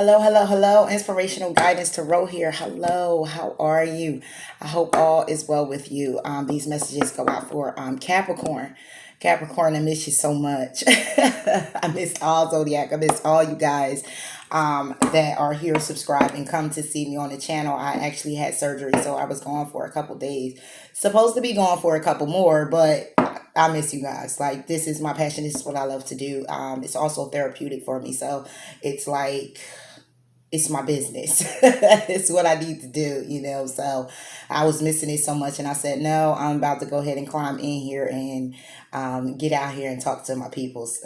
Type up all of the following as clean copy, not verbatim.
Hello, hello, hello. Inspirational guidance tarot here. Hello, how are you? I hope all is well with you. These messages go out for Capricorn. Capricorn, I miss you so much. I miss all Zodiac. I miss all you guys that are here subscribing. Come to see me on the channel. I actually had surgery, so I was gone for a couple days. Supposed to be gone for a couple more, but I miss you guys. Like, this is my passion. This is what I love to do. It's also therapeutic for me. So it's like, it's my business. It's what I need to do, So I was missing it so much, and I said, no, I'm about to go ahead and climb in here and get out here and talk to my peoples,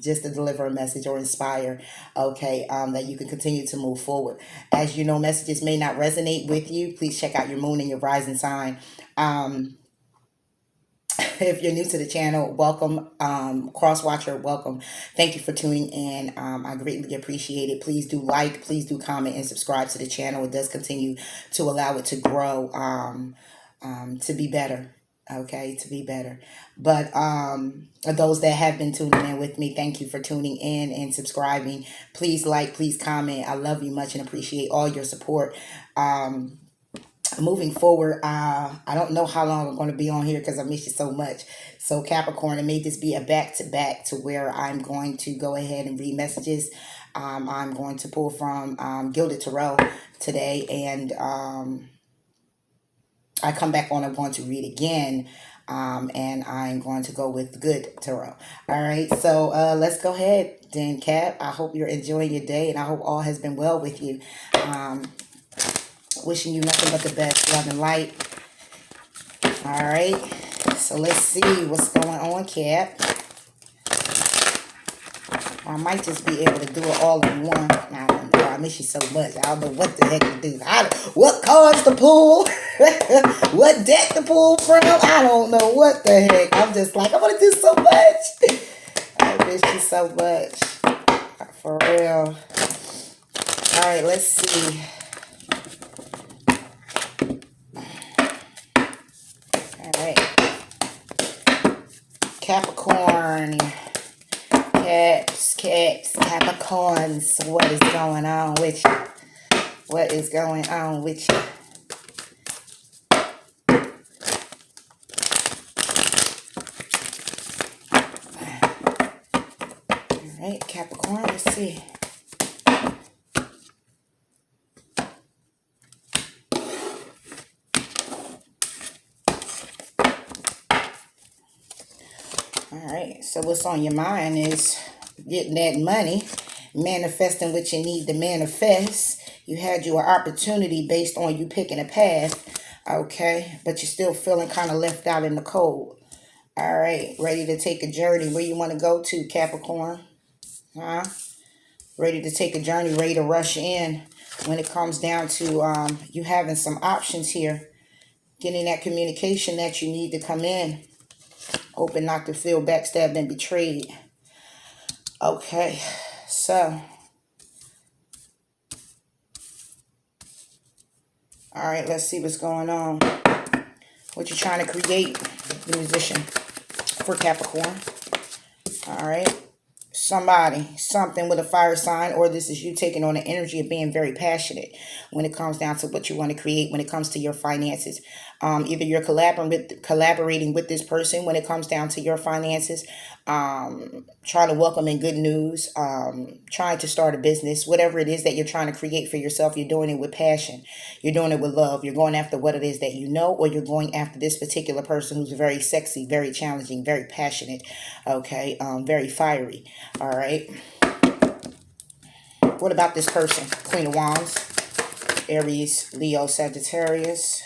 just to deliver a message or inspire, okay, that you can continue to move forward. As you know, messages may not resonate with you. Please check out your moon and your rising sign. If you're new to the channel, welcome. Cross watcher, welcome. Thank you for tuning in. I greatly appreciate it. Please do like, please do comment and subscribe to the channel. It does continue to allow it to grow, to be better. Okay, to be better. But those that have been tuning in with me, thank you for tuning in and subscribing. Please like, please comment. I love you much and appreciate all your support. Moving forward, I don't know how long I'm going to be on here because I miss you so much. So Capricorn, it made this be a back-to-back to where I'm going to go ahead and read messages. I'm going to pull from Gilded Tarot today, and I come back on, I'm going to read again, and I'm going to go with Good Tarot. All right, so let's go ahead then, Cap. I hope you're enjoying your day, and I hope all has been well with you. Wishing you nothing but the best, love and light. All right. So let's see what's going on, Cap. I might just be able to do it all in one. I don't know. I miss you so much. I don't know what the heck to do. What cards to pull? What deck to pull from? I don't know what the heck. I'm just like, I want to do so much. I miss you so much. For real. All right. Let's see. Capricorn, Capricorns, what is going on with you? What is going on with you? All right, Capricorn, let's see. Alright, so what's on your mind is getting that money, manifesting what you need to manifest. You had your opportunity based on you picking a path, okay, but you're still feeling kind of left out in the cold. Alright, ready to take a journey. Where you want to go to, Capricorn? Huh? Ready to take a journey, ready to rush in when it comes down to you having some options here. Getting that communication that you need to come in. Open not to feel backstabbed and betrayed. Okay, so. All right, let's see what's going on. What you're trying to create, the musician, for Capricorn. All right. Somebody, something with a fire sign, or this is you taking on the energy of being very passionate when it comes down to what you want to create when it comes to your finances. Either you're collaborating with this person when it comes down to your finances, trying to welcome in good news, trying to start a business, whatever it is that you're trying to create for yourself, you're doing it with passion. You're doing it with love. You're going after what it is that you know, or you're going after this particular person who's very sexy, very challenging, very passionate, okay, very fiery. All right. What about this person? Queen of Wands, Aries, Leo, Sagittarius.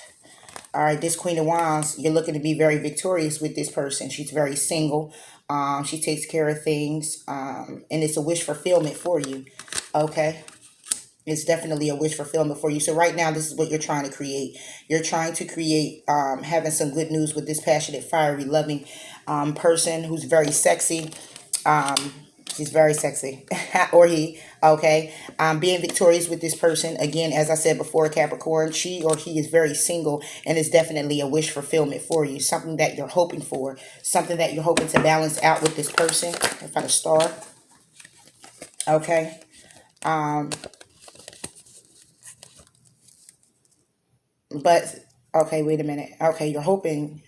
All right, this Queen of Wands, you're looking to be very victorious with this person. She's very single. She takes care of things, and it's a wish fulfillment for you. Okay. It's definitely a wish fulfillment for you. So right now, this is what you're trying to create. You're trying to create having some good news with this passionate, fiery, loving person who's very sexy. She's very sexy. Or he. Okay. Being victorious with this person. Again, as I said before, Capricorn, she or he is very single, and it's definitely a wish fulfillment for you. Something that you're hoping for. Something that you're hoping to balance out with this person. If I had a star. Okay. But okay, wait a minute. Okay, you're hoping.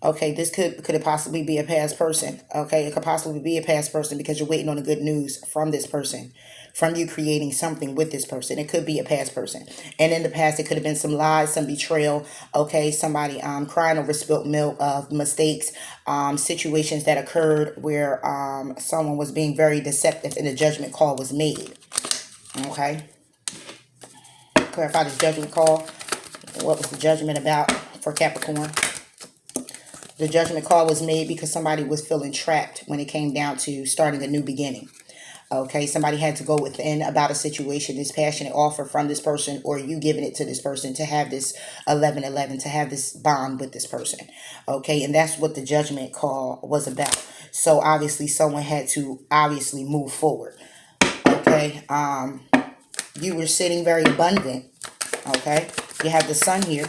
Okay, this could it possibly be a past person? Okay, it could possibly be a past person because you're waiting on the good news from this person, from you creating something with this person. It could be a past person, and in the past, it could have been some lies, some betrayal. Okay, somebody crying over spilt milk, of mistakes, situations that occurred where someone was being very deceptive, and a judgment call was made. Okay, clarify this judgment call. What was the judgment about for Capricorn? The judgment call was made because somebody was feeling trapped when it came down to starting a new beginning. Okay, somebody had to go within about a situation, this passionate offer from this person, or you giving it to this person to have this 1111, to have this bond with this person. Okay, and that's what the judgment call was about. So obviously, someone had to obviously move forward. Okay, you were sitting very abundant. Okay, you have the sun here.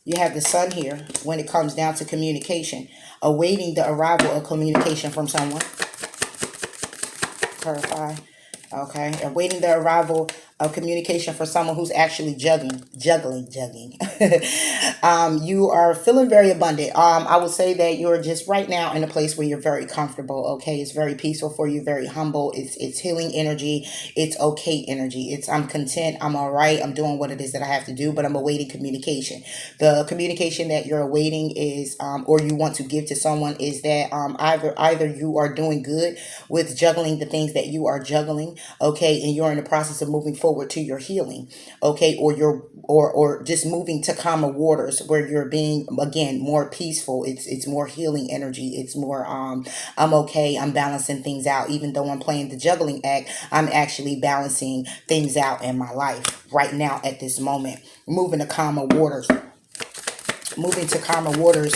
You have the sun here when it comes down to communication, awaiting the arrival of communication from someone. Clarify. Okay, awaiting the arrival of communication for someone who's actually juggling. You are feeling very abundant. I would say that you're just right now in a place where you're very comfortable. Okay, it's very peaceful for you, very humble. It's healing energy. It's okay energy. It's I'm content. I'm all right. I'm doing what it is that I have to do, but I'm awaiting communication. The communication that you're awaiting is, or you want to give to someone, is that either you are doing good with juggling the things that you are juggling, okay, and you're in the process of moving forward to your healing, okay, or you're or just moving to calmer waters where you're being again more peaceful. It's more healing energy. It's more I'm okay. I'm balancing things out. Even though I'm playing the juggling act, I'm actually balancing things out in my life right now at this moment. Moving to calmer waters. Moving to calmer waters.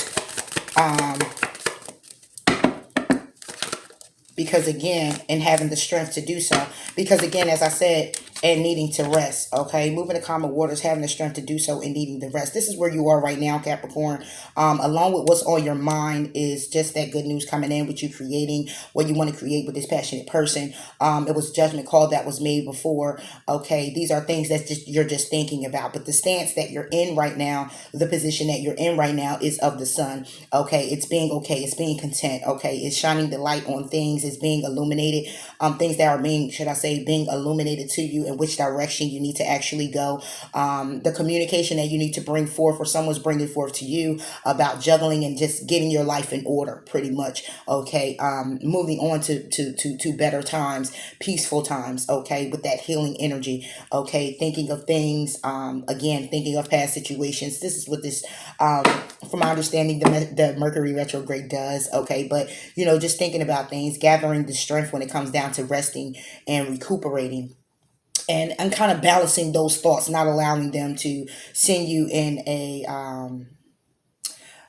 Because again, and having the strength to do so, because again, as I said, and needing to rest. Okay, moving to calmer waters, having the strength to do so, and needing the rest. This is where you are right now, Capricorn. Along with what's on your mind is just that good news coming in with you creating what you want to create with this passionate person. It was a judgment call that was made before. Okay, these are things that you're just thinking about, but the stance that you're in right now, the position that you're in right now, is of the sun. Okay, it's being okay, it's being content. Okay, it's shining the light on things, it's being illuminated. Things that are being, should I say, being illuminated to you, in which direction you need to actually go. The communication that you need to bring forth, or someone's bringing forth to you about juggling and just getting your life in order, pretty much. Okay, moving on to better times, peaceful times. Okay, with that healing energy. Okay, thinking of things. Again, thinking of past situations. This is what this, from my understanding, the Mercury retrograde does. Okay, but just thinking about things, gathering the strength when it comes down to resting and recuperating. And kind of balancing those thoughts, not allowing them to send you in a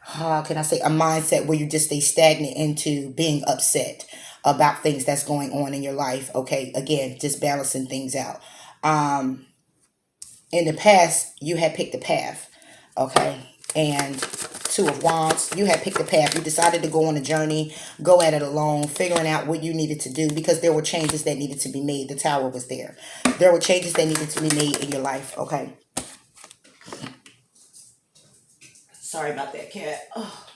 how can I say, a mindset where you just stay stagnant into being upset about things that's going on in your life. Okay, again, just balancing things out. In the past, you had picked a path. Okay, and Two of Wands, you had picked a path. You decided to go on a journey, go at it alone, figuring out what you needed to do, because there were changes that needed to be made. The Tower was there. There were changes that needed to be made in your life. Okay. Sorry about that, cat. Oh.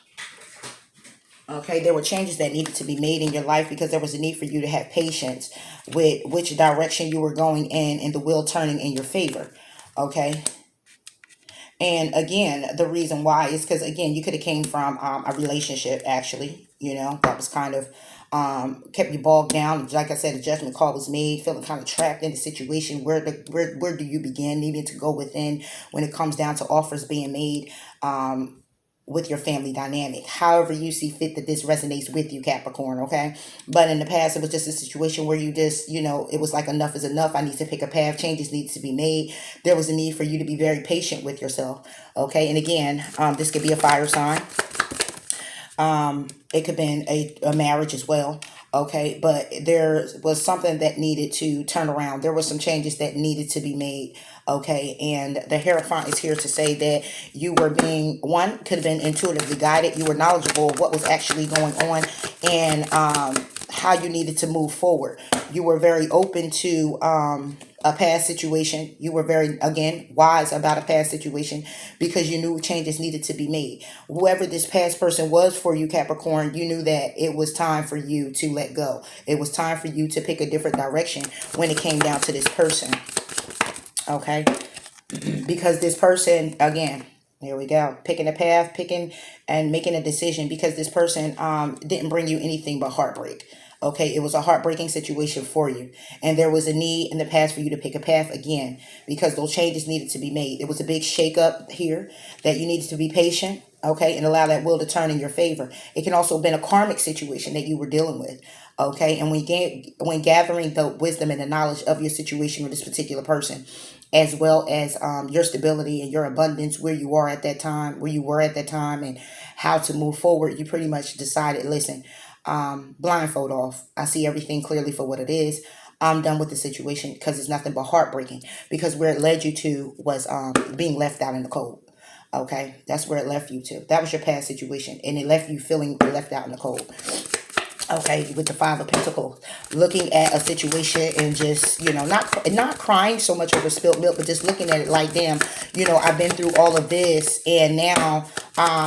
Okay, there were changes that needed to be made in your life because there was a need for you to have patience with which direction you were going in, and the wheel turning in your favor. Okay. And again, the reason why is because, again, you could have came from a relationship, actually, that was kind of kept you bogged down. Like I said, a judgment call was made, feeling kind of trapped in the situation. Where do you begin? Needing to go within when it comes down to offers being made. With your family dynamic, however you see fit that this resonates with you, Capricorn. Okay, but in the past, it was just a situation where you just, it was like, enough is enough. I need to pick a path. Changes needs to be made. There was a need for you to be very patient with yourself. Okay, and again, this could be a fire sign. It could have been a marriage as well. Okay, but there was something that needed to turn around. There were some changes that needed to be made. Okay, and the Hierophant is here to say that you were being, one, could have been intuitively guided. You were knowledgeable of what was actually going on, and how you needed to move forward. You were very open to a past situation. You were very, again, wise about a past situation because you knew changes needed to be made. Whoever this past person was for you, Capricorn, you knew that it was time for you to let go. It was time for you to pick a different direction when it came down to this person. Okay? Because this person, again, there we go, picking a path, picking and making a decision, because this person didn't bring you anything but heartbreak. Okay, it was a heartbreaking situation for you. And there was a need in the past for you to pick a path again, because those changes needed to be made. It was a big shakeup here that you needed to be patient, okay, and allow that wheel to turn in your favor. It can also have been a karmic situation that you were dealing with. Okay, and when gathering the wisdom and the knowledge of your situation with this particular person, as well as your stability and your abundance, where you are at that time, where you were at that time, and how to move forward, you pretty much decided, listen, blindfold off. I see everything clearly for what it is. I'm done with the situation, because it's nothing but heartbreaking, because where it led you to was being left out in the cold. Okay, that's where it left you to. That was your past situation, and it left you feeling left out in the cold. Okay, with the Five of Pentacles, looking at a situation and just, not crying so much over spilt milk, but just looking at it like, damn, I've been through all of this, and now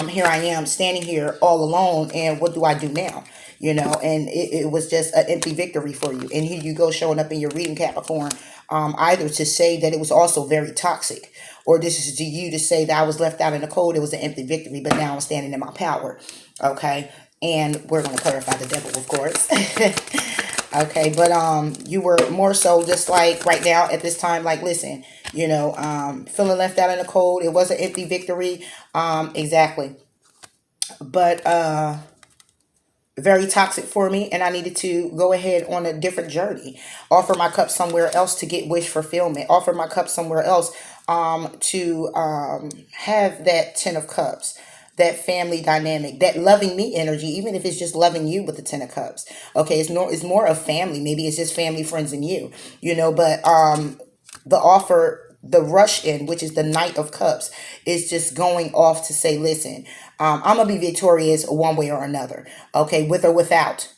here I am standing here all alone, and what do I do now? And it was just an empty victory for you. And here you go, showing up in your reading, Capricorn, either to say that it was also very toxic, or this is to you to say that I was left out in the cold, it was an empty victory, but now I'm standing in my power. Okay. And we're going to clarify the devil, of course. Okay, but you were more so just like right now at this time, like, listen, feeling left out in the cold. It was an empty victory. Exactly. But very toxic for me, and I needed to go ahead on a different journey. Offer my cup somewhere else to get wish fulfillment. Offer my cup somewhere else to have that 10 of cups, that family dynamic, that loving me energy, even if it's just loving you with the 10 of cups. Okay, it's more of family. Maybe it's just family, friends, and you, but the offer, the rush in, which is the Knight of Cups, is just going off to say, listen, I'm going to be victorious one way or another. Okay, with or without.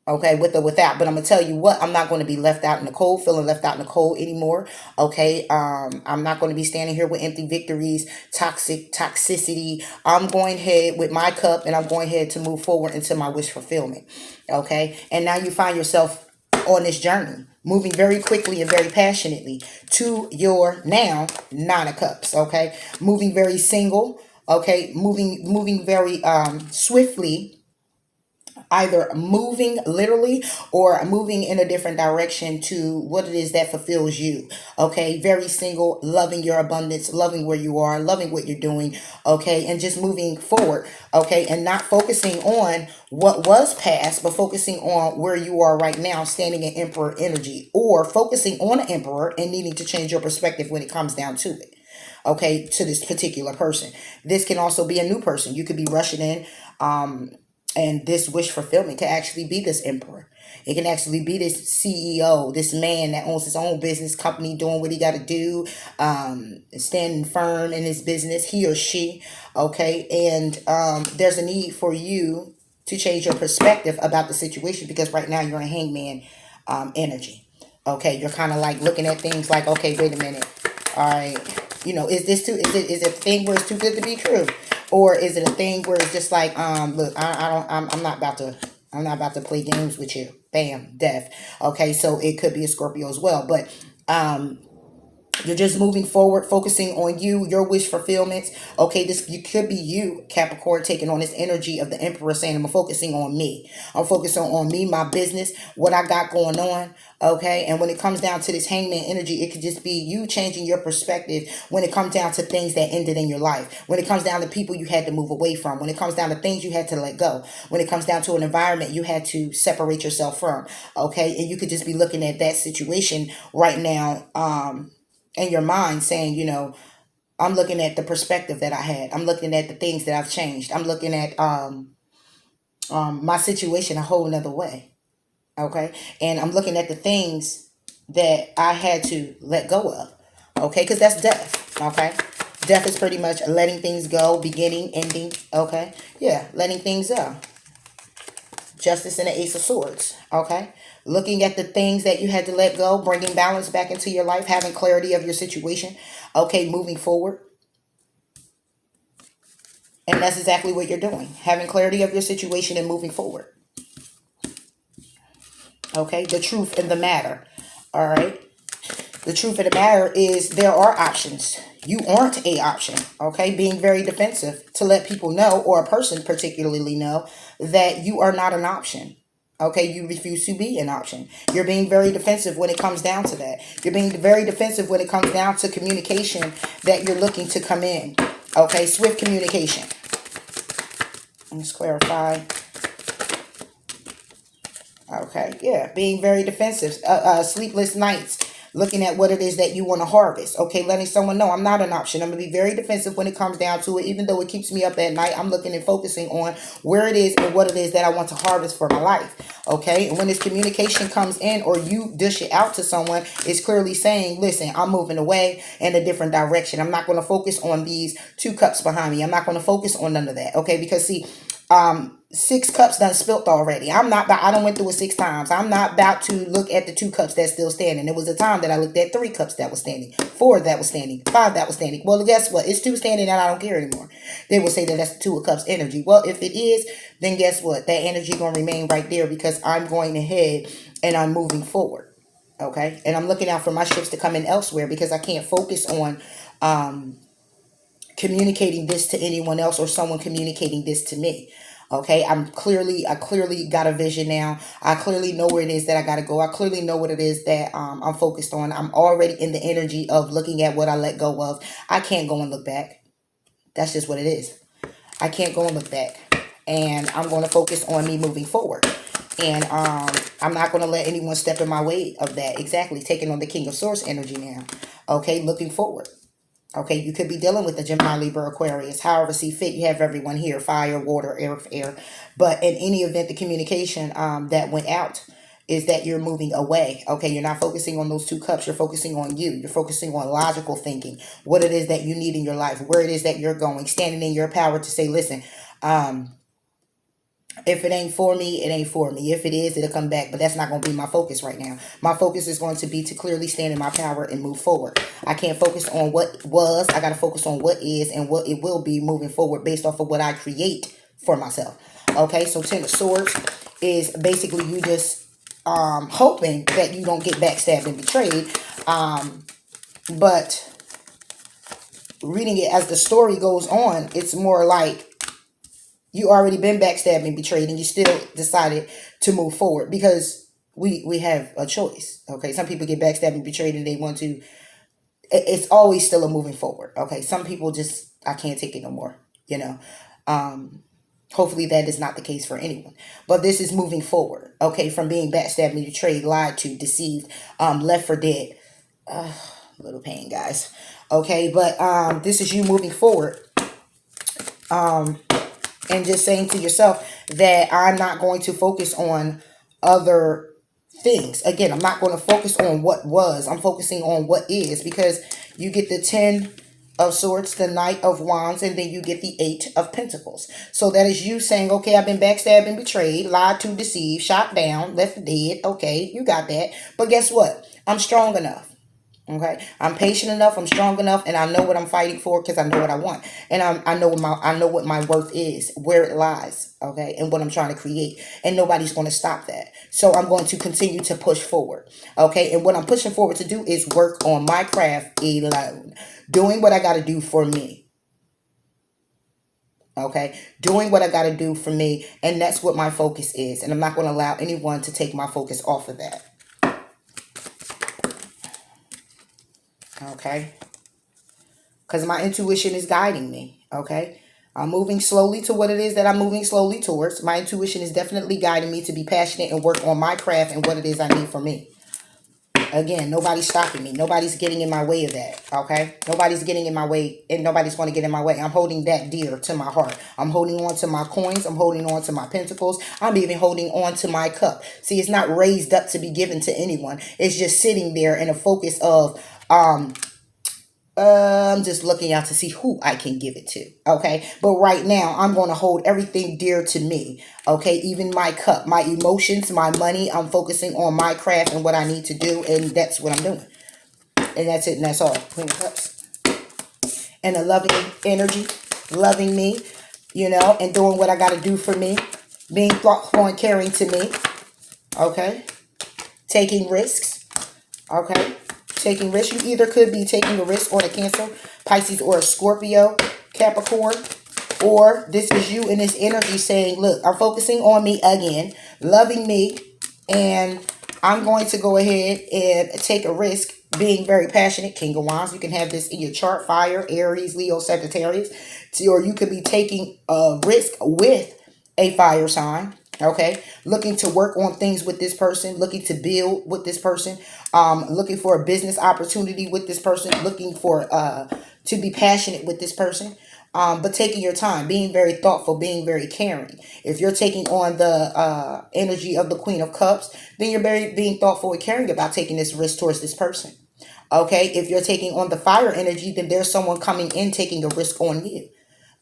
Okay, with or without. But I'm going to tell you what, I'm not going to be left out in the cold, feeling left out in the cold anymore. Okay, I'm not going to be standing here with empty victories, toxicity. I'm going ahead with my cup, and I'm going ahead to move forward into my wish fulfillment. Okay, and now you find yourself on this journey, moving very quickly and very passionately to your now 9 of Cups. Okay, moving very single. Okay, moving very swiftly, either moving literally or moving in a different direction to what it is that fulfills you. Okay, very single, loving your abundance, loving where you are, loving what you're doing. Okay, and just moving forward. Okay, and not focusing on what was past, but focusing on where you are right now, standing in Emperor energy, or focusing on an Emperor and needing to change your perspective when it comes down to it. Okay, to this particular person. This can also be a new person. You could be rushing in, and this wish fulfillment can actually be this Emperor. It can actually be this CEO, this man that owns his own business company, doing what he got to do, standing firm in his business, he or she. Okay, and there's a need for you to change your perspective about the situation, because right now you're in Hangman energy. Okay, you're kind of like looking at things like, okay, wait a minute. All right, is this too? Is it a thing where it's too good to be true? Or is it a thing where it's just like, look, I'm not about to play games with you. Bam, death. Okay, so it could be a Scorpio as well, but you're just moving forward, focusing on you, your wish fulfillments. Okay, you could be you, Capricorn, taking on this energy of the Emperor, saying, I'm focusing on me. I'm focusing on me, my business, what I got going on. Okay, and when it comes down to this Hangman energy, it could just be you changing your perspective when it comes down to things that ended in your life. When it comes down to people you had to move away from. When it comes down to things you had to let go. When it comes down to an environment you had to separate yourself from. Okay, and you could just be looking at that situation right now, in your mind, saying, I'm looking at the perspective that I had. I'm looking at the things that I've changed. I'm looking at my situation a whole nother way. Okay, and I'm looking at the things that I had to let go of. Okay, because that's death. Okay, death is pretty much letting things go, beginning, ending. Okay, yeah, letting things go. Justice and the Ace of Swords. Okay. Looking at the things that you had to let go, bringing balance back into your life, having clarity of your situation. Okay, moving forward. And that's exactly what you're doing. Having clarity of your situation and moving forward. Okay, the truth in the matter. All right. The truth of the matter is there are options. You aren't a option. Okay, being very defensive to let people know, or a person particularly know, that you are not an option. Okay, you refuse to be an option. You're being very defensive when it comes down to that. You're being very defensive when it comes down to communication that you're looking to come in. Okay, swift communication. Let's clarify. Okay, yeah, being very defensive. Sleepless nights, looking at what it is that you want to harvest. Okay, letting someone know I'm not an option. I'm going to be very defensive when it comes down to it. Even though it keeps me up at night, I'm looking and focusing on where it is and what it is that I want to harvest for my life. Okay, and when this communication comes in or you dish it out to someone, it's clearly saying, listen, I'm moving away in a different direction. I'm not going to focus on these 2 cups behind me. I'm not going to focus on none of that. Okay, because see, 6 cups done spilt already. I done went through it 6 times. I'm not about to look at the 2 cups that's still standing. There was a time that I looked at 3 cups that was standing, 4 that was standing, 5 that was standing. Well, guess what? It's 2 standing and I don't care anymore. They will say that that's the 2 of cups energy. Well, if it is, then guess what? That energy going to remain right there because I'm going ahead and I'm moving forward. Okay. And I'm looking out for my ships to come in elsewhere because I can't focus on, communicating this to anyone else or someone communicating this to me. Okay, I clearly got a vision now. I clearly know where it is that I got to go. I clearly know what it is that I'm focused on. I'm already in the energy of looking at what I let go of. I can't go and look back. That's just what it is. I can't go and look back. And I'm going to focus on me moving forward. And I'm not going to let anyone step in my way of that. Exactly. Taking on the King of Swords energy now. Okay, looking forward. Okay, you could be dealing with the Gemini, Libra, Aquarius. However, see fit, you have everyone here, fire, water, air. But in any event, the communication that went out is that you're moving away. Okay, you're not focusing on those 2 cups. You're focusing on you. You're focusing on logical thinking, what it is that you need in your life, where it is that you're going, standing in your power to say, listen, if it ain't for me, it ain't for me. If it is, it'll come back. But that's not going to be my focus right now. My focus is going to be to clearly stand in my power and move forward. I can't focus on what was. I got to focus on what is and what it will be moving forward based off of what I create for myself. Okay, so 10 of Swords is basically you just hoping that you don't get backstabbed and betrayed. But reading it as the story goes on, it's more like you already been backstabbed and betrayed and you still decided to move forward because we have a choice. Okay, some people get backstabbed and betrayed and they want to, it's always still a moving forward. Okay, some people just, I can't take it no more, you know. Hopefully that is not the case for anyone, but this is moving forward. Okay, from being backstabbed and betrayed, lied to, deceived, left for dead. Little pain, guys. Okay, but this is you moving forward. And just saying to yourself that I'm not going to focus on other things. Again, I'm not going to focus on what was. I'm focusing on what is, because you get the 10 of Swords, the Knight of Wands, and then you get the 8 of Pentacles. So that is you saying, okay, I've been backstabbed and betrayed, lied to, deceived, shot down, left for dead. Okay, you got that. But guess what? I'm strong enough. Okay, I'm patient enough, I'm strong enough, and I know what I'm fighting for because I know what I want, and I know what my worth is, where it lies. Okay, and what I'm trying to create, and nobody's going to stop that. So I'm going to continue to push forward. Okay, and what I'm pushing forward to do is work on my craft alone, doing what I got to do for me. Okay, doing what I got to do for me, and that's what my focus is, and I'm not going to allow anyone to take my focus off of that. Okay, because my intuition is guiding me. Okay, I'm moving slowly to what it is that I'm moving slowly towards. My intuition is definitely guiding me to be passionate and work on my craft and what it is I need for me. Again, nobody's stopping me. Nobody's getting in my way of that. Okay, nobody's getting in my way, and nobody's going to get in my way. I'm holding that dear to my heart. I'm holding on to my coins. I'm holding on to my pentacles. I'm even holding on to my cup. See, it's not raised up to be given to anyone. It's just sitting there in a focus of I'm just looking out to see who I can give it to. Okay. But right now, I'm going to hold everything dear to me. Okay. Even my cup, my emotions, my money. I'm focusing on my craft and what I need to do. And that's what I'm doing. And that's it. And that's all. Queen of Cups. And a loving energy, loving me, and doing what I got to do for me. Being thoughtful and caring to me. Okay. Taking risks. Okay. Taking risks. You either could be taking a risk on a Cancer, Pisces, or a Scorpio, Capricorn. Or this is you in this energy saying, look, I'm focusing on me again, loving me, and I'm going to go ahead and take a risk, being very passionate. King of Wands. You can have this in your chart. Fire, Aries, Leo, Sagittarius. Or you could be taking a risk with a fire sign. Okay, looking to work on things with this person, looking to build with this person, looking for a business opportunity with this person, looking for to be passionate with this person, but taking your time, being very thoughtful, being very caring. If you're taking on the energy of the Queen of Cups, then you're very being thoughtful and caring about taking this risk towards this person. Okay, if you're taking on the fire energy, then there's someone coming in taking a risk on you.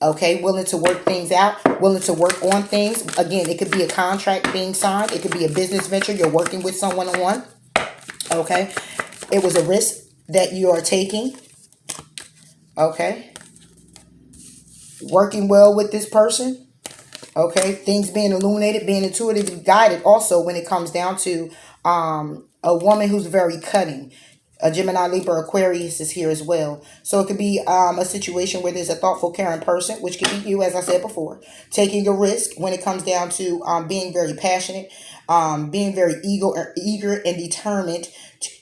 Okay, willing to work things out, willing to work on things. Again, it could be a contract being signed. It could be a business venture you're working with someone on. Okay, it was a risk that you are taking. Okay, working well with this person. Okay, things being illuminated, being intuitively guided. Also, when it comes down to a woman who's very cunning. A Gemini, Libra, Aquarius is here as well. So it could be a situation where there's a thoughtful, caring person, which could be you, as I said before, taking a risk when it comes down to being very passionate, being very eager and determined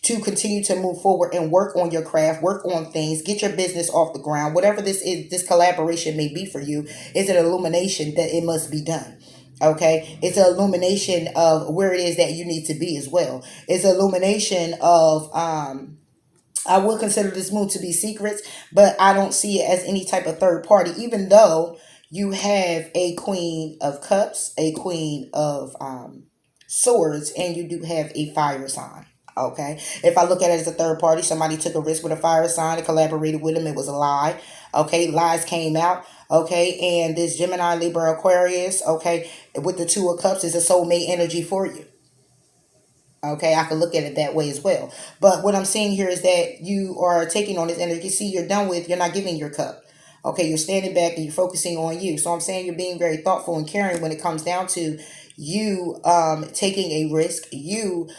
to continue to move forward and work on your craft, work on things, get your business off the ground. Whatever this is, this collaboration may be for you, is an illumination that it must be done. Okay, it's an illumination of where it is that you need to be as well. It's an illumination of I would consider this move to be secrets, but I don't see it as any type of third party, even though you have a Queen of Cups, a Queen of Swords, and you do have a fire sign. Okay, if I look at it as a third party, somebody took a risk with a fire sign and collaborated with them, it was a lie. Okay, lies came out. Okay, and this Gemini, Libra, Aquarius, okay, with the Two of Cups is a soulmate energy for you. Okay, I can look at it that way as well. But what I'm seeing here is that you are taking on this energy. See, you're done with, you're not giving your cup. Okay, you're standing back and you're focusing on you. So I'm saying you're being very thoughtful and caring when it comes down to you taking a risk, you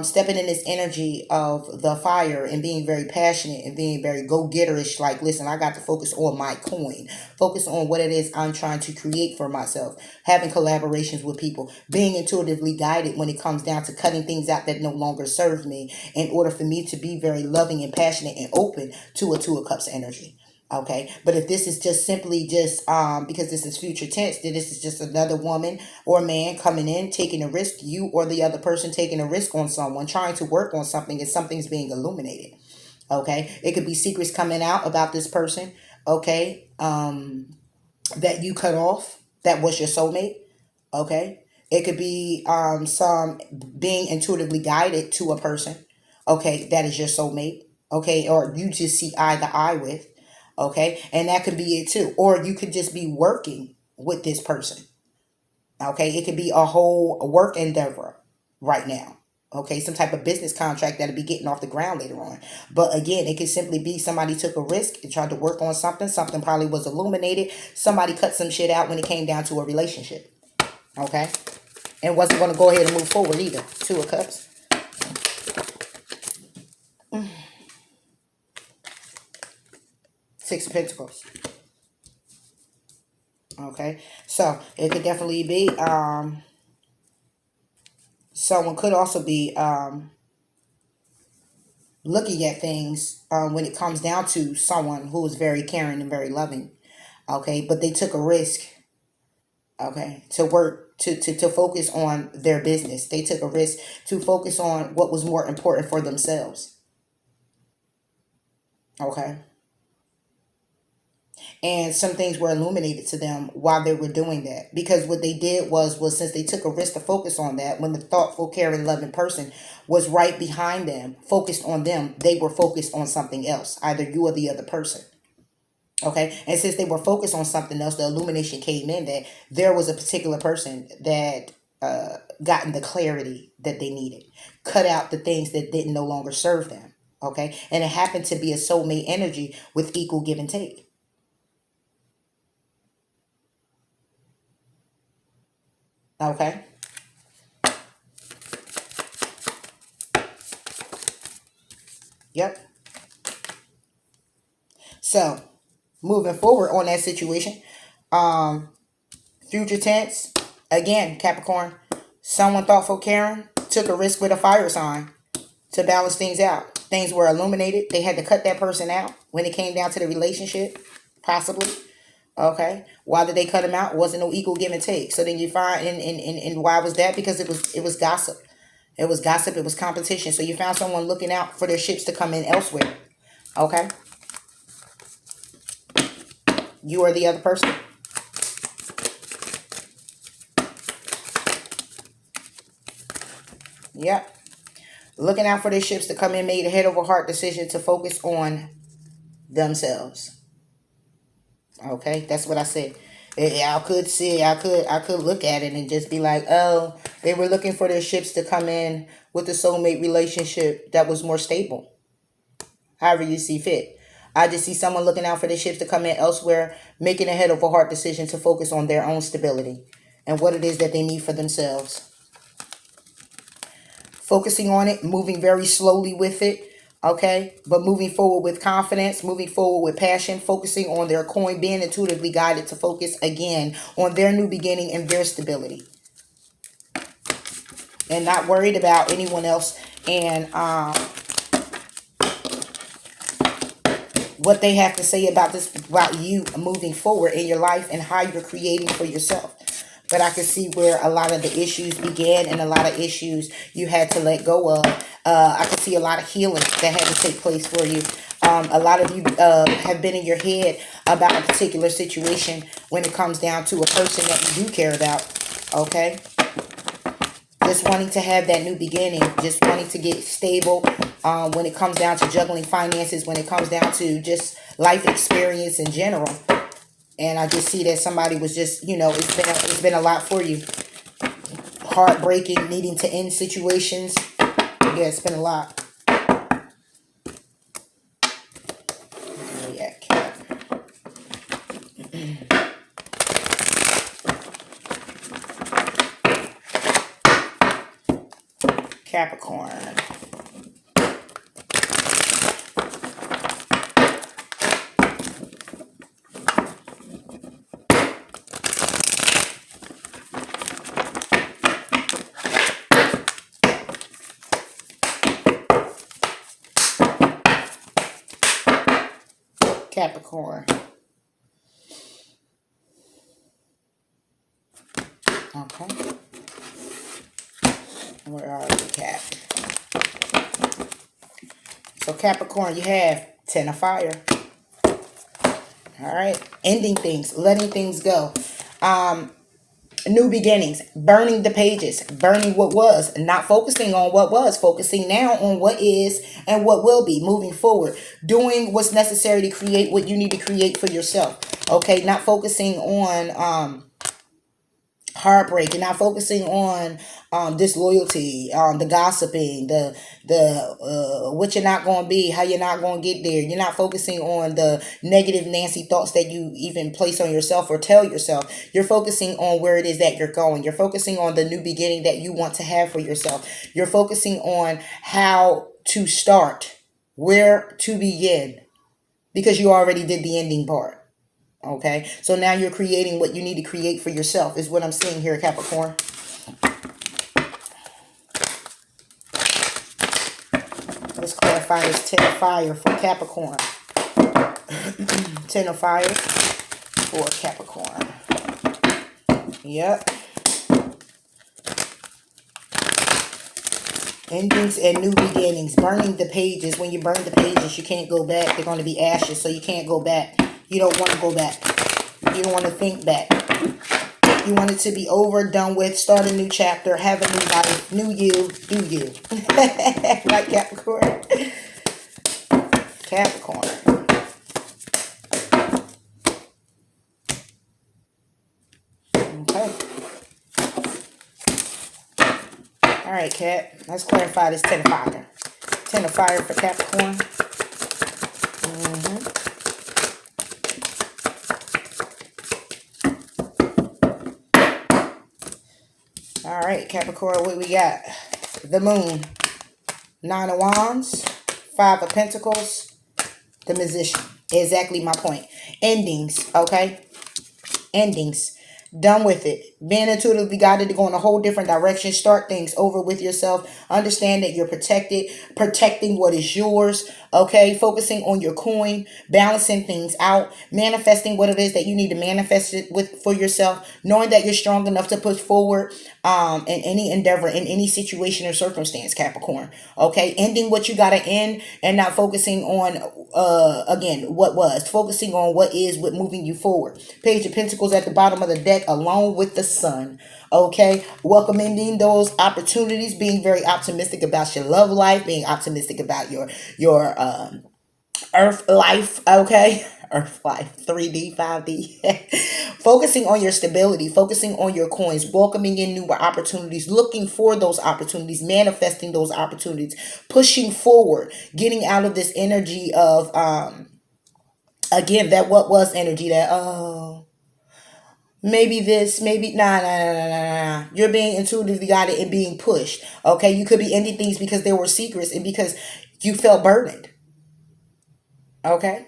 stepping in this energy of the fire and being very passionate and being very go-getterish. Like, listen, I got to focus on my coin, focus on what it is I'm trying to create for myself, having collaborations with people, being intuitively guided when it comes down to cutting things out that no longer serve me in order for me to be very loving and passionate and open to a Two of Cups energy. Okay, but if this is just simply just because this is future tense, then this is just another woman or man coming in, taking a risk, you or the other person taking a risk on someone, trying to work on something, and something's being illuminated. Okay, it could be secrets coming out about this person. Okay, that you cut off, that was your soulmate. Okay, it could be some being intuitively guided to a person. Okay, that is your soulmate. Okay, or you just see eye to eye with. Okay, and that could be it too. Or you could just be working with this person. Okay, it could be a whole work endeavor right now. Okay, some type of business contract that'll be getting off the ground later on. But again, it could simply be somebody took a risk and tried to work on something. Something probably was illuminated. Somebody cut some shit out when it came down to a relationship. Okay, and wasn't going to go ahead and move forward either. Two of Cups. Six of Pentacles. Okay, so it could definitely be someone could also be looking at things when it comes down to someone who is very caring and very loving. Okay, but they took a risk. Okay, to work to focus on their business. They took a risk to focus on what was more important for themselves. Okay. And some things were illuminated to them while they were doing that. Because what they did was since they took a risk to focus on that, when the thoughtful, caring, loving person was right behind them, focused on them, they were focused on something else, either you or the other person. Okay. And since they were focused on something else, the illumination came in that there was a particular person that gotten the clarity that they needed, cut out the things that didn't no longer serve them. Okay. And it happened to be a soulmate energy with equal give and take. Okay. Yep. So moving forward on that situation, future tense, again, Capricorn, someone thoughtful, caring, took a risk with a fire sign to balance things out. Things were illuminated. They had to cut that person out when it came down to the relationship, possibly. Okay. Why did they cut him out? It wasn't no equal give and take. So then you find, and why was that? Because it was gossip. It was gossip. It was competition. So you found someone looking out for their ships to come in elsewhere. Okay. You are the other person. Yep. Looking out for their ships to come in, made a head over heart decision to focus on themselves. Okay, that's what I said. I could see, I could look at it and just be like, oh, they were looking for their ships to come in with a soulmate relationship that was more stable. However you see fit. I just see someone looking out for their ships to come in elsewhere, making a head over heart decision to focus on their own stability and what it is that they need for themselves. Focusing on it, moving very slowly with it. Okay, but moving forward with confidence, moving forward with passion, focusing on their coin, being intuitively guided to focus again on their new beginning and their stability. And not worried about anyone else and what they have to say about you moving forward in your life and how you're creating for yourself. But I can see where a lot of the issues began and a lot of issues you had to let go of. I can see a lot of healing that had to take place for you. A lot of you have been in your head about a particular situation when it comes down to a person that you do care about. Okay? Just wanting to have that new beginning. Just wanting to get stable when it comes down to juggling finances, when it comes down to just life experience in general. And I just see that somebody was just, it's been a lot for you. Heartbreaking, needing to end situations. Yeah, it's been a lot. Yeah, Capricorn. Capricorn. Okay. Where are you, Cap? So Capricorn, you have 10 of fire. All right. Ending things, letting things go. New beginnings, burning the pages, burning what was, not focusing on what was, focusing now on what is and what will be, moving forward, doing what's necessary to create what you need to create for yourself. Okay, not focusing on heartbreak. You're not focusing on disloyalty, the gossiping, the what you're not going to be, how you're not going to get there. You're not focusing on the negative Nancy thoughts that you even place on yourself or tell yourself. You're focusing on where it is that you're going. You're focusing on the new beginning that you want to have for yourself. You're focusing on how to start, where to begin, because you already did the ending part. Okay, so now you're creating what you need to create for yourself is what I'm seeing here, Capricorn. Let's clarify this 10 of fire for Capricorn. 10 of fire for Capricorn. Yep. Endings and new beginnings. Burning the pages. When you burn the pages, you can't go back. They're going to be ashes, so you can't go back. You don't want to go back. You don't want to think back. You want it to be over, done with, start a new chapter, have a new life, new you, do you. Right, Capricorn? Capricorn. Okay. All right, Cap. Let's clarify this 10 of fire. 10 of fire for Capricorn. All right, Capricorn, what we got? The moon. 9 of wands. 5 of pentacles. The magician. Exactly my point. Endings, okay? Endings. Done with it. Being intuitively guided to go in a whole different direction. Start things over with yourself. Understand that you're protected. Protecting what is yours. Okay. Focusing on your coin. Balancing things out. Manifesting what it is that you need to manifest it with for yourself. Knowing that you're strong enough to push forward in any endeavor, in any situation or circumstance, Capricorn. Okay. Ending what you got to end and not focusing on, again, what was. Focusing on what is, what moving you forward. Page of Pentacles at the bottom of the deck along with the sun. Okay, welcoming those opportunities, being very optimistic about your love life, being optimistic about your earth life. Okay, earth life, 3D, 5D. Focusing on your stability, focusing on your coins, welcoming in new opportunities, looking for those opportunities, manifesting those opportunities, pushing forward, getting out of this energy of again, that what was energy, that maybe this, maybe nah. You're being intuitively guided and being pushed. Okay, you could be ending things because there were secrets and because you felt burdened. Okay,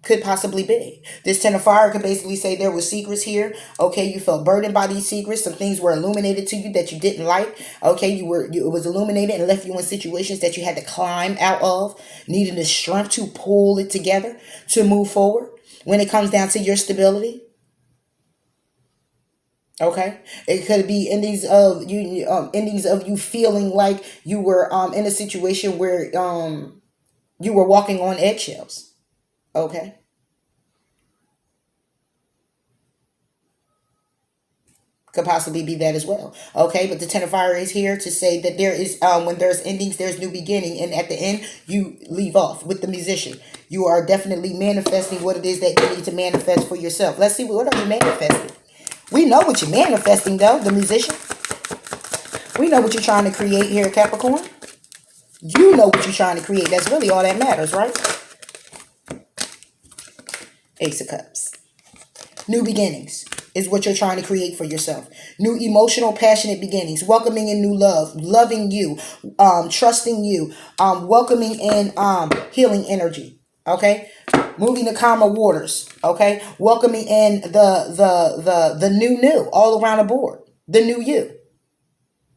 could possibly be. This 10 of fire could basically say there were secrets here. Okay, you felt burdened by these secrets. Some things were illuminated to you that you didn't like. Okay, it was illuminated and left you in situations that you had to climb out of, needing the strength to pull it together to move forward. When it comes down to your stability, okay, it could be endings of you feeling like you were in a situation where you were walking on eggshells. Okay, could possibly be that as well. Okay, but the 10 of fire is here to say that there is when there's endings, there's new beginning, and at the end you leave off with the musician. You are definitely manifesting what it is that you need to manifest for yourself. Let's see, what are you manifesting? We know what you're manifesting, though, the musician. We know what you're trying to create here, Capricorn. You know what you're trying to create. That's really all that matters, right? Ace of Cups. New beginnings is what you're trying to create for yourself. New emotional, passionate beginnings. Welcoming in new love. Loving you. Trusting you. Welcoming in healing energy. Okay? Moving to calmer waters. Okay? Welcoming in the new all around the board. The new you.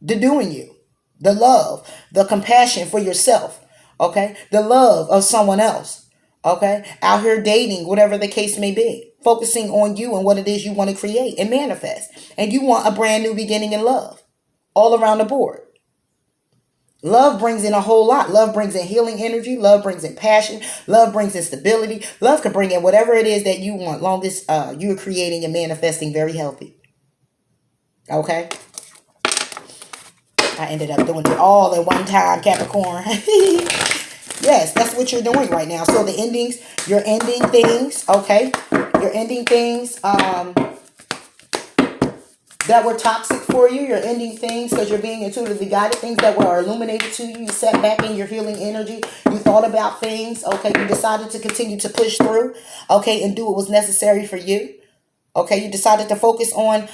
The doing you. The love. The compassion for yourself. Okay? The love of someone else. Okay? Out here dating, whatever the case may be. Focusing on you and what it is you want to create and manifest. And you want a brand new beginning in love. All around the board. Love brings in a whole lot. Love brings in healing energy. Love brings in passion. Love brings in stability. Love can bring in whatever it is that you want, long as you're creating and manifesting very healthy. Okay? I ended up doing it all at one time, Capricorn. Yes, that's what you're doing right now. So the endings, you're ending things, okay? You're ending things that were toxic for you. You're ending things because you're being intuitively guided. Things that were illuminated to you. You sat back in your healing energy. You thought about things, okay? You decided to continue to push through, okay, and do what was necessary for you. Okay, you decided to focus on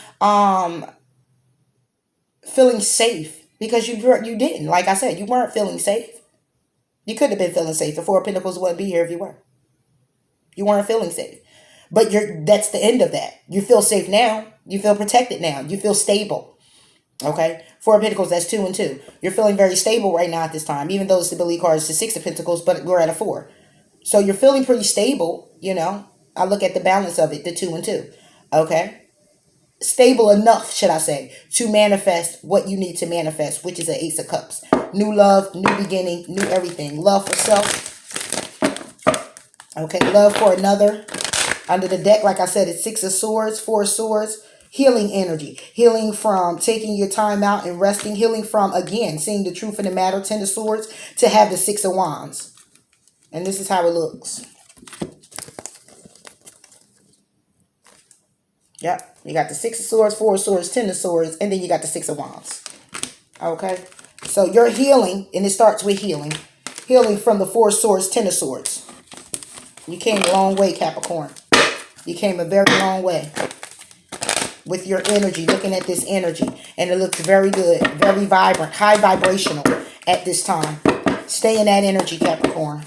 feeling safe because you didn't. Like I said, you weren't feeling safe. You could have been feeling safe. The Four of Pentacles wouldn't be here if you were. You weren't feeling safe. But that's the end of that. You feel safe now. You feel protected now. You feel stable. Okay? Four of Pentacles, that's 2 and 2. You're feeling very stable right now at this time. Even though the stability card is the 6 of Pentacles, but we're at a 4. So you're feeling pretty stable, you know. I look at the balance of it, the 2 and 2. Okay? Stable enough, should I say, to manifest what you need to manifest, which is an Ace of Cups. New love, new beginning, new everything. Love for self. Okay, love for another. Under the deck, like I said, it's Six of Swords, Four of Swords. Healing energy. Healing from taking your time out and resting. Healing from, again, seeing the truth in the matter. Ten of Swords to have the Six of Wands. And this is how it looks. Yep. You got the Six of Swords, Four of Swords, Ten of Swords, and then you got the Six of Wands. Okay. So you're healing, and it starts with healing. Healing from the Four of Swords, Ten of Swords. You came a long way, Capricorn. You came a very long way with your energy, looking at this energy. And it looks very good, very vibrant, high vibrational at this time. Stay in that energy, Capricorn.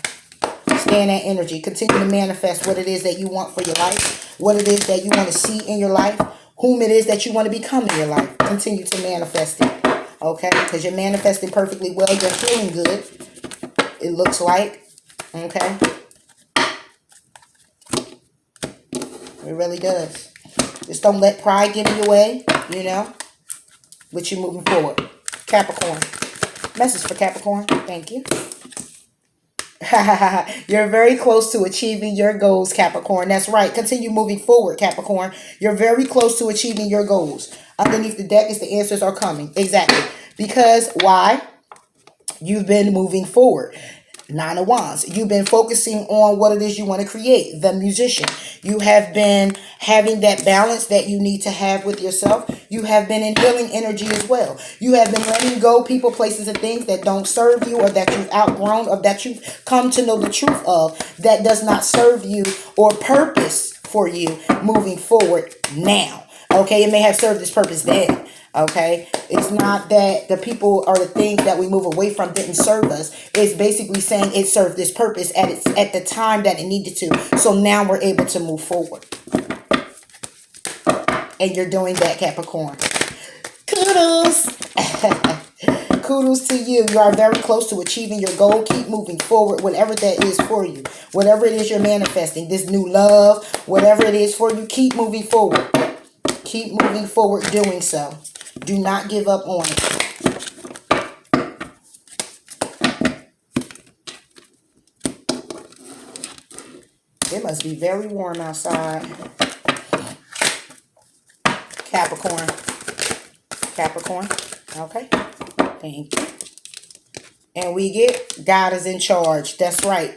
Stay in that energy. Continue to manifest what it is that you want for your life, what it is that you want to see in your life, whom it is that you want to become in your life. Continue to manifest it, okay? Because you're manifesting perfectly well. You're feeling good, it looks like, okay? It really does. Just don't let pride get in your way, you know, with you moving forward. Capricorn. Message for Capricorn. Thank you. You're very close to achieving your goals, Capricorn. That's right. Continue moving forward, Capricorn. You're very close to achieving your goals. Underneath the deck is the answers are coming. Exactly. Because why? You've been moving forward. Nine of Wands. You've been focusing on what it is you want to create. The musician. You have been having that balance that you need to have with yourself. You have been in healing energy as well. You have been letting go people, places, and things that don't serve you, or that you've outgrown, or that you've come to know the truth of, that does not serve you or purpose for you moving forward now. Okay, it may have served its purpose then. Okay, it's not that the people or the things that we move away from didn't serve us. It's basically saying it served this purpose at the time that it needed to. So now we're able to move forward. And you're doing that, Capricorn. Kudos. Kudos to you. You are very close to achieving your goal. Keep moving forward, whatever that is for you. Whatever it is you're manifesting, this new love, whatever it is for you, keep moving forward. Keep moving forward doing so. Do not give up on it. It must be very warm outside. Capricorn. Capricorn. Okay. Thank you. And we get God is in charge. That's right.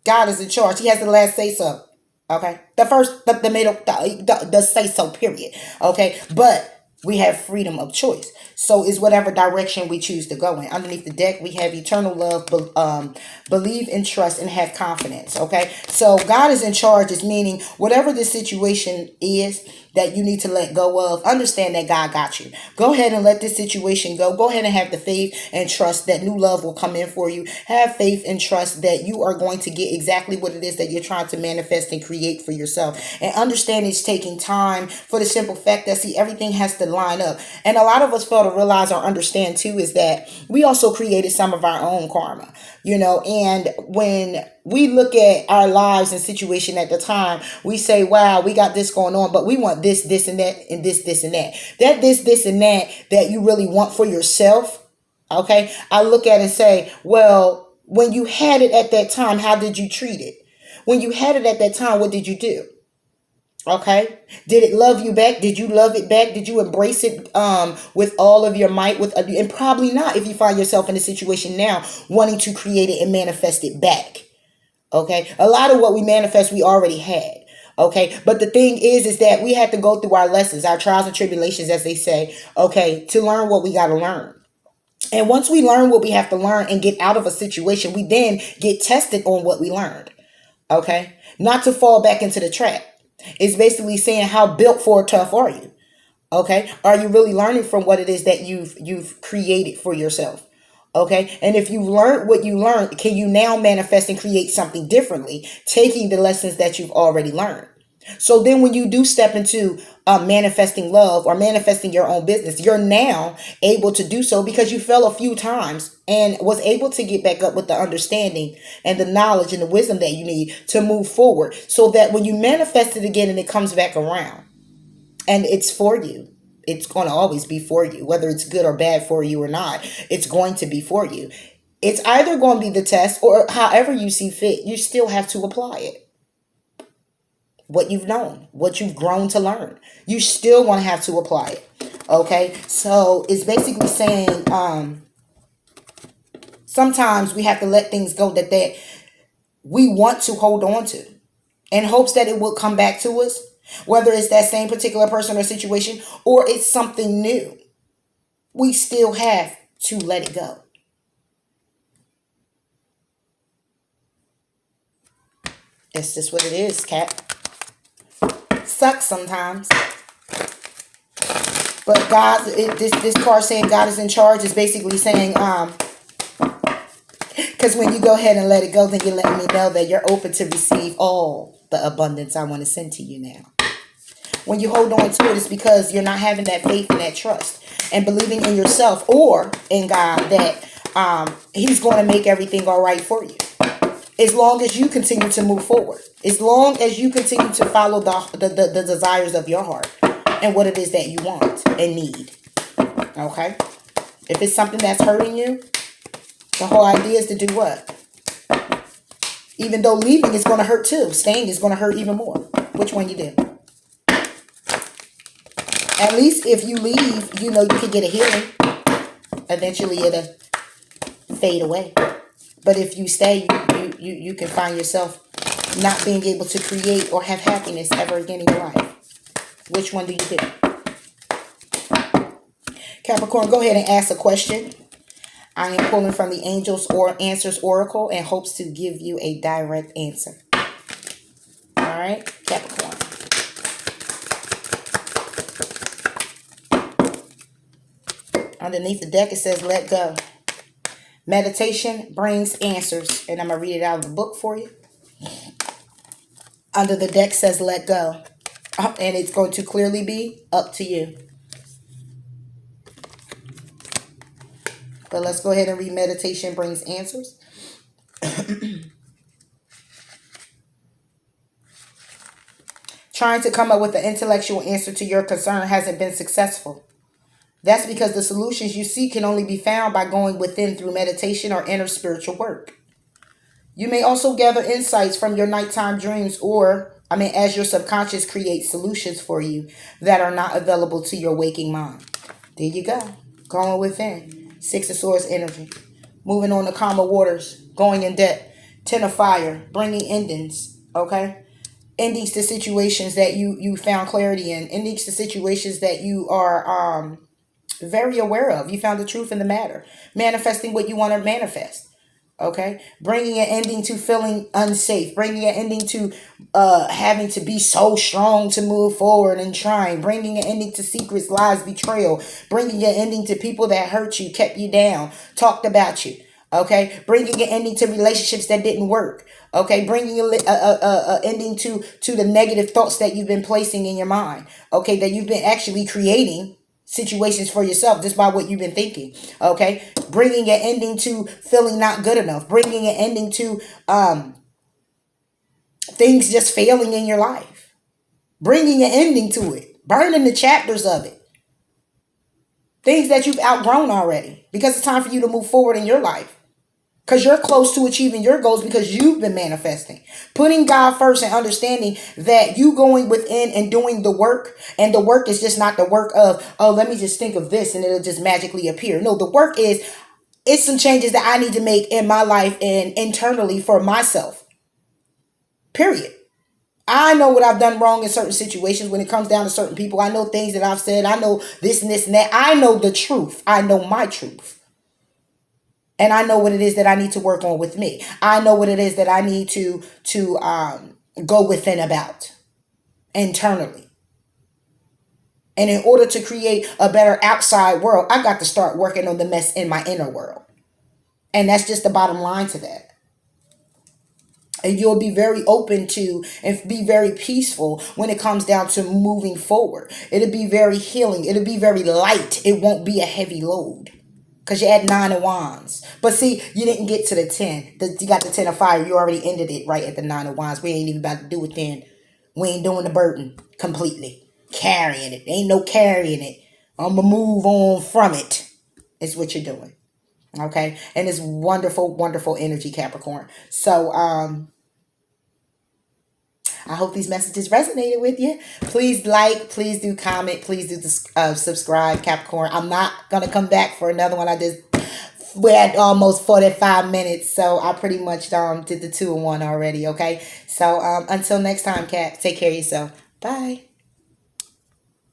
God is in charge. He has the last say so. Okay. The first, the middle, the say so, period. Okay. But we have freedom of choice. So is whatever direction we choose to go in. Underneath the deck, we have eternal love, believe in trust, and have confidence. Okay. So God is in charge is meaning whatever the situation is that you need to let go of, understand that God got you. Go ahead and let this situation go. Go ahead and have the faith and trust that new love will come in for you. Have faith and trust that you are going to get exactly what it is that you're trying to manifest and create for yourself. And understand it's taking time for the simple fact that, see, everything has to line up. And a lot of us fail to realize or understand too is that we also created some of our own karma, you know, and when we look at our lives and situation at the time, we say, wow, we got this going on, but we want this, this, and that, and this, and that. This, and that you really want for yourself. Okay. I look at it and say, well, when you had it at that time, how did you treat it? When you had it at that time, what did you do? Okay. Did it love you back? Did you love it back? Did you embrace it with all of your might? And probably not if you find yourself in a situation now wanting to create it and manifest it back. Okay. A lot of what we manifest, we already had. Okay. But the thing is that we had to go through our lessons, our trials and tribulations, as they say, okay, to learn what we got to learn. And once we learn what we have to learn and get out of a situation, we then get tested on what we learned. Okay. Not to fall back into the trap. It's basically saying how built for tough are you? Okay. Are you really learning from what it is that you've created for yourself? Okay. And if you've learned what you learned, can you now manifest and create something differently, taking the lessons that you've already learned? So then when you do step into manifesting love or manifesting your own business, you're now able to do so because you fell a few times and was able to get back up with the understanding and the knowledge and the wisdom that you need to move forward, so that when you manifest it again and it comes back around and it's for you, it's going to always be for you, whether it's good or bad for you or not. It's going to be for you. It's either going to be the test or however you see fit. You still have to apply it. what you've known, what you've grown to learn. You still want to have to apply it. Okay, so it's basically saying sometimes we have to let things go that we want to hold on to in hopes that it will come back to us, whether it's that same particular person or situation or it's something new. We still have to let it go. It's just what it is, Cap. Sucks sometimes. But God, this card saying God is in charge is basically saying, because when you go ahead and let it go, then you're letting me know that you're open to receive all the abundance I want to send to you now. When you hold on to it, it's because you're not having that faith and that trust and believing in yourself or in God that He's going to make everything all right for you. As long as you continue to move forward, as long as you continue to follow the desires of your heart and what it is that you want and need. Okay? If it's something that's hurting you, the whole idea is to do what? Even though leaving is going to hurt too, staying is going to hurt even more. Which one you do? At least if you leave, you know you can get a healing. Eventually it'll fade away. But if you stay, you can find yourself not being able to create or have happiness ever again in your life. Which one do you do? Capricorn, go ahead and ask a question. I am pulling from the Angels or Answers Oracle and hopes to give you a direct answer. All right, Capricorn. Underneath the deck, it says, let go. Meditation brings answers. And I'm going to read it out of the book for you. Under the deck says, let go. And it's going to clearly be up to you. But let's go ahead and read meditation brings answers. Trying to come up with an intellectual answer to your concern hasn't been successful. That's because the solutions you seek can only be found by going within through meditation or inner spiritual work. You may also gather insights from your nighttime dreams as your subconscious creates solutions for you that are not available to your waking mind. There you go. Going within. Six of Swords energy. Moving on to calmer waters. Going in depth. Ten of Fire. Bringing endings. Okay? Endings to situations that you found clarity in. Endings to situations that you are very aware of. You found the truth in the matter. Manifesting what you want to manifest. Okay? Bringing an ending to feeling unsafe. Bringing an ending to having to be so strong to move forward and trying. Bringing an ending to secrets, lies, betrayal. Bringing an ending to people that hurt you, kept you down, talked about you. Okay? Bringing an ending to relationships that didn't work. Okay? Bringing a ending to the negative thoughts that you've been placing in your mind. Okay? That you've been actually creating situations for yourself just by what you've been thinking. Okay? Bringing an ending to feeling not good enough. Bringing an ending to things just failing in your life. Bringing an ending to it. Burning the chapters of it. Things that you've outgrown already. Because it's time for you to move forward in your life. Because you're close to achieving your goals because you've been manifesting. Putting God first and understanding that you going within and doing the work. And the work is just not the work of, oh, let me just think of this and it'll just magically appear. No, the work is, it's some changes that I need to make in my life and internally for myself. Period. I know what I've done wrong in certain situations when it comes down to certain people. I know things that I've said. I know this and this and that. I know the truth. I know my truth. And I know what it is that I need to work on with me. I know what it is that I need to go within about internally. And in order to create a better outside world, I got to start working on the mess in my inner world. And that's just the bottom line to that. And you'll be very open to and be very peaceful when it comes down to moving forward. It'll be very healing. It'll be very light. It won't be a heavy load. Because you had 9 of Wands. But see, you didn't get to the 10. You got the 10 of Fire. You already ended it right at the 9 of Wands. We ain't even about to do it then. We ain't doing the burden completely. Carrying it. Ain't no carrying it. I'm going to move on from it. Is what you're doing. Okay? And it's wonderful, wonderful energy, Capricorn. So, I hope these messages resonated with you. Please like, please do comment, please do subscribe, Capricorn. I'm not going to come back for another one. We're at almost 45 minutes, so I pretty much did the 2-in-1 already, okay? So until next time, Cap, take care of yourself. Bye.